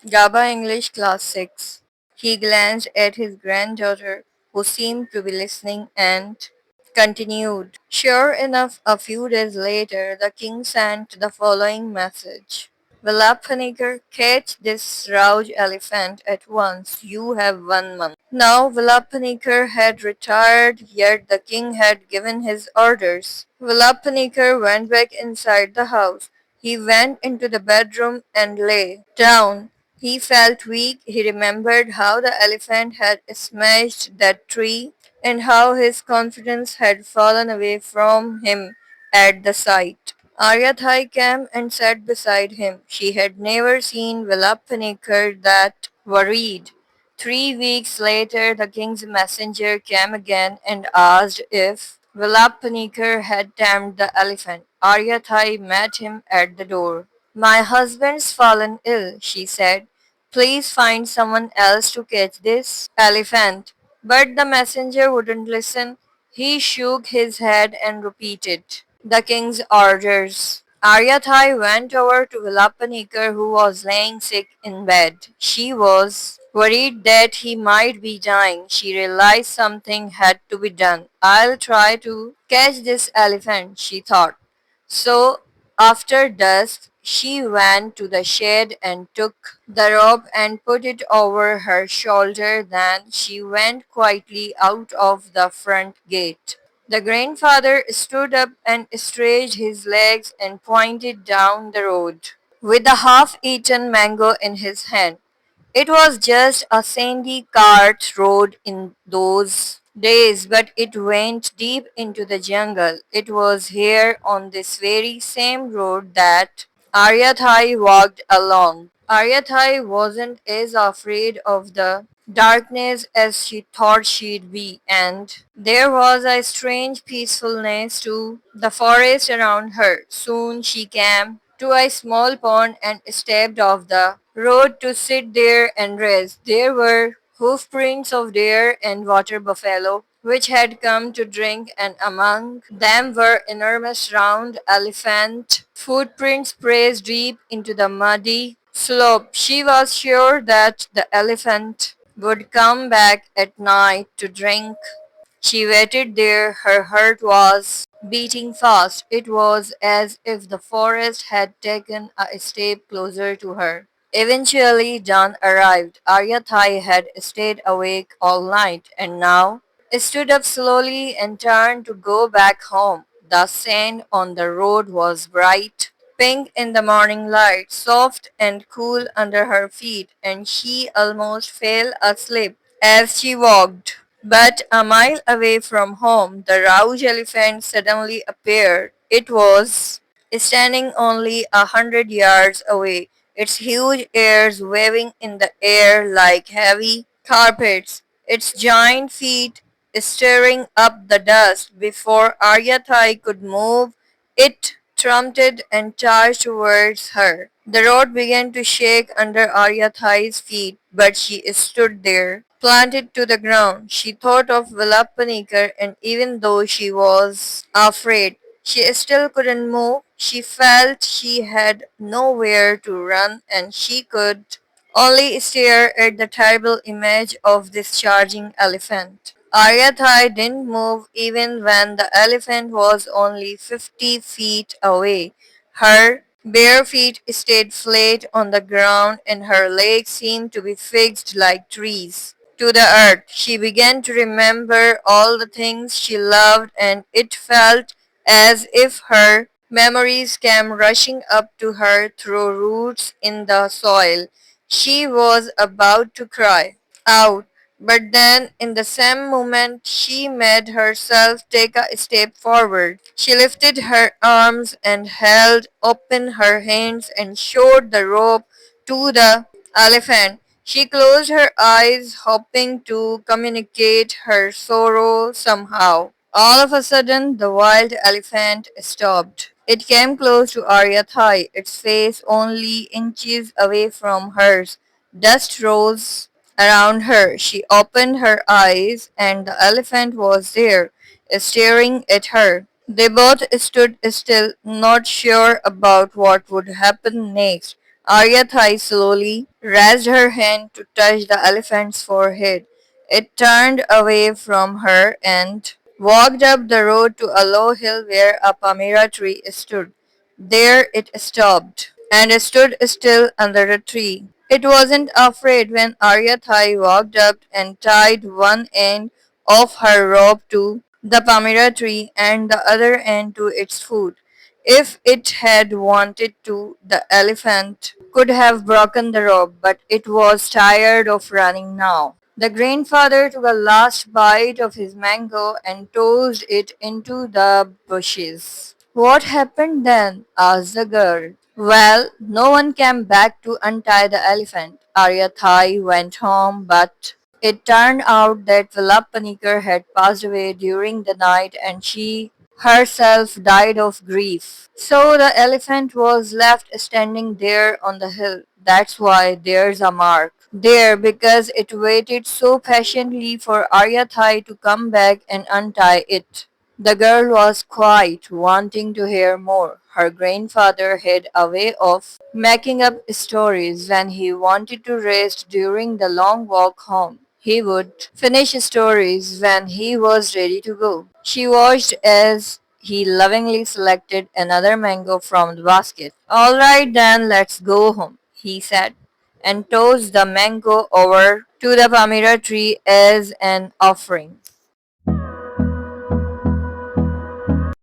Gaba English Class 6. He glanced at his granddaughter, who seemed to be listening, and continued. Sure enough, a few days later, the king sent the following message. Villapaniker, catch this Rauj elephant at once. You have 1 month. Now Villapaniker had retired, yet the king had given his orders. Villapaniker went back inside the house. He went into the bedroom and lay down. He felt weak. He remembered how the elephant had smashed that tree and how his confidence had fallen away from him at the sight. Aryathai came and sat beside him. She had never seen Villapaniker that worried. 3 weeks later, the king's messenger came again and asked if Villapaniker had tamed the elephant. Aryathai met him at the door. My husband's fallen ill, she said. Please find someone else to catch this elephant. But the messenger wouldn't listen. He shook his head and repeated the king's orders. Aryathai went over to Vilapanikar, who was laying sick in bed. She was worried that he might be dying. She realized something had to be done. I'll try to catch this elephant, she thought. So, after dusk, she went to the shed and took the rope and put it over her shoulder. Then she went quietly out of the front gate. The grandfather stood up and stretched his legs and pointed down the road with a half eaten mango in his hand. It was just a sandy cart road in those days, but it went deep into the jungle. It was here on this very same road that Aryathai walked along. Aryathai wasn't as afraid of the darkness as she thought she'd be, and there was a strange peacefulness to the forest around her. Soon she came to a small pond and stepped off the road to sit there and rest. There were hoofprints of deer and water buffalo, which had come to drink, and among them were enormous round elephant footprints pressed deep into the muddy slope. She was sure that the elephant would come back at night to drink. She waited there. Her heart was beating fast. It was as if the forest had taken a step closer to her. Eventually, dawn arrived. Aryathai had stayed awake all night and now stood up slowly and turned to go back home. The sand on the road was bright pink in the morning light, soft and cool under her feet, and she almost fell asleep as she walked. But a mile away from home, the Rauj elephant suddenly appeared. It was standing only 100 yards away, its huge ears waving in the air like heavy carpets, its giant feet stirring up the dust. Before Aryathai could move, it trumpeted and charged towards her. The road began to shake under Aryathai's feet, but she stood there, planted to the ground. She thought of Vilapanikar, and even though she was afraid, she still couldn't move. She felt she had nowhere to run, and she could only stare at the terrible image of this charging elephant. Aryathai didn't move even when the elephant was only 50 feet away. Her bare feet stayed flat on the ground and her legs seemed to be fixed like trees to the earth. She began to remember all the things she loved, and it felt as if her memories came rushing up to her through roots in the soil. She was about to cry out, but then in the same moment she made herself take a step forward. She lifted her arms and held open her hands and showed the rope to the elephant. She closed her eyes, hoping to communicate her sorrow somehow. All of a sudden, the wild elephant stopped. It came close to Aryathai, its face only inches away from hers. Dust rose around her. She opened her eyes, and the elephant was there, staring at her. They both stood still, not sure about what would happen next. Aryathai slowly raised her hand to touch the elephant's forehead. It turned away from her and walked up the road to a low hill where a palmyra tree stood. There it stopped and stood still under the tree. It wasn't afraid when Aryathai walked up and tied one end of her robe to the palmyra tree and the other end to its foot. If it had wanted to, the elephant could have broken the rope, but it was tired of running now. The grandfather took a last bite of his mango and tossed it into the bushes. What happened then? Asked the girl. Well, no one came back to untie the elephant. Arya Thai went home, but it turned out that Velapanikar had passed away during the night and she herself died of grief. So the elephant was left standing there on the hill. That's why there's a mark there because it waited so patiently for Aryathai to come back and untie it. The girl was quite wanting to hear more. Her grandfather had a way of making up stories when he wanted to rest during the long walk home. He would finish stories when he was ready to go. She watched as he lovingly selected another mango from the basket. All right then, let's go home, he said, and tossed the mango over to the palmyra tree as an offering.